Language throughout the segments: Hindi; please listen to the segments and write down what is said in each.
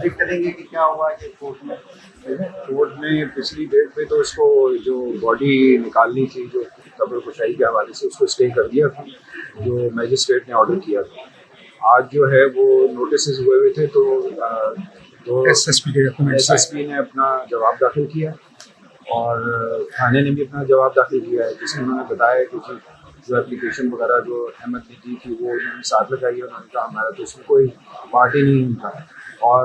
करेंगे कि क्या हुआ ये कोर्ट में पिछली डेट पे तो इसको जो बॉडी निकालनी थी जो कब्र कुशाई के हवाले से उसको स्टे कर दिया था, जो मैजिस्ट्रेट ने ऑर्डर किया था। आज जो है वो नोटिस हुए हुए थे, तो एसएसपी ने अपना जवाब दाखिल किया और थाने ने भी अपना जवाब दाखिल किया है, जिसमें उन्होंने बताया कि जो एप्लीकेशन वगैरह जो अहमद ने दी थी वो उन्होंने साथ लगाई है। उन्होंने कहा हमारा तो उसमें कोई पार्टी नहीं था, और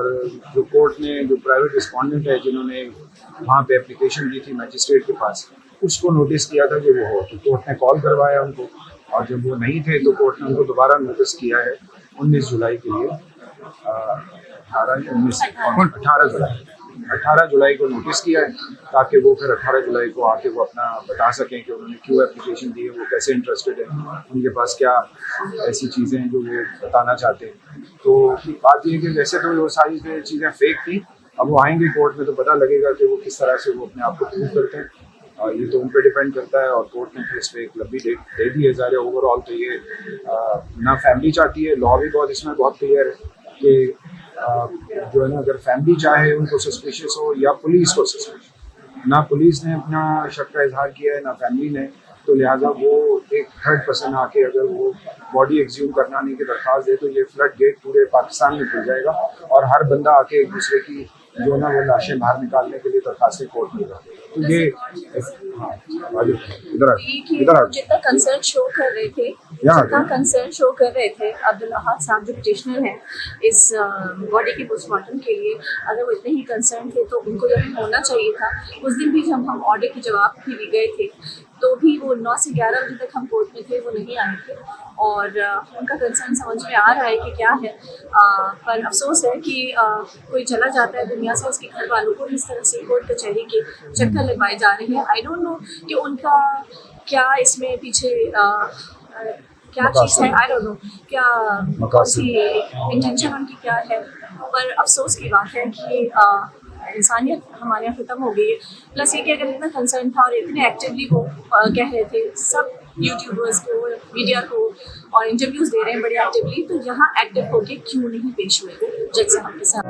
जो कोर्ट ने जो प्राइवेट रिस्पॉन्डेंट है जिन्होंने वहाँ पे एप्लीकेशन दी थी मैजिस्ट्रेट के पास, उसको नोटिस किया था कि वो हो, तो कोर्ट ने कॉल करवाया उनको, और जब वो नहीं थे तो कोर्ट ने उनको दोबारा नोटिस किया है 19 जुलाई के लिए, 18 जुलाई को नोटिस किया है, ताकि वो फिर 18 जुलाई को आके वो अपना बता सकें कि उन्होंने क्यों एप्लीकेशन दी है, वो कैसे इंटरेस्टेड है, उनके पास क्या ऐसी चीज़ें हैं जो वो बताना चाहते हैं। तो बात ये है कि वैसे तो वो सारी चीज़ें फेक थी, अब वो आएंगे कोर्ट में तो पता लगेगा कि वो किस तरह से वो अपने आप को प्रूव करते हैं, और ये तो उन पर डिपेंड करता है। और कोर्ट ने फिर इस पर एक लंबी डेट दे दी है। ज़ाहिर ओवरऑल तो ये ना फैमिली चाहती है, लॉ भी बहुत इसमें बहुत क्लियर है कि जो है ना, अगर फैमिली चाहे उनको सस्पिशियस हो या पुलिस को सस्पिशियस, ना पुलिस ने अपना शक का इजहार किया है ना फैमिली ने, तो लिहाजा वो एक थर्ड पर्सन आके अगर वो बॉडी एक्सह्यूम करने की दरख्वास्त दे तो ये फ्लड गेट पूरे पाकिस्तान में खुल जाएगा, और हर बंदा आके एक दूसरे की जो ना वो लाशें बाहर निकालने के लिए दरखास्तें कोर्ट में जाए। तो ये इधर जितना कंसर्न शो कर रहे थे अब्दुल अहद साहब जो पिटिशनर हैं इस बॉडी के पोस्टमार्टम के लिए, अगर वो इतने ही कंसर्न थे तो उनको जब होना चाहिए था। उस दिन भी जब हम ऑर्डर के जवाब भी गए थे तो भी वो 9 से 11 बजे तक हम कोर्ट में थे, वो नहीं आए थे, और उनका कंसर्न समझ में आ रहा है कि क्या है। पर अफसोस है कि कोई चला जाता है दुनिया से, उसके घर वालों को इस तरह से कोर्ट कचहरी के चक्कर लगवाए जा रहे हैं। आई डोंट नो कि उनका क्या इसमें पीछे क्या चीज़ है, आई डोंट नो क्या कौन सी इंटेंशन उनकी क्या है। पर अफसोस की बात है कि इंसानियत हमारे यहाँ ख़त्म हो गई है। प्लस ये कि अगर इतना कंसर्न था और इतने एक्टिवली वो कह रहे थे सब यूट्यूबर्स को, मीडिया को, और इंटरव्यूज़ दे रहे हैं बड़े एक्टिवली, तो यहाँ एक्टिव होके क्यों नहीं पेश हुए जज साहब के साथ।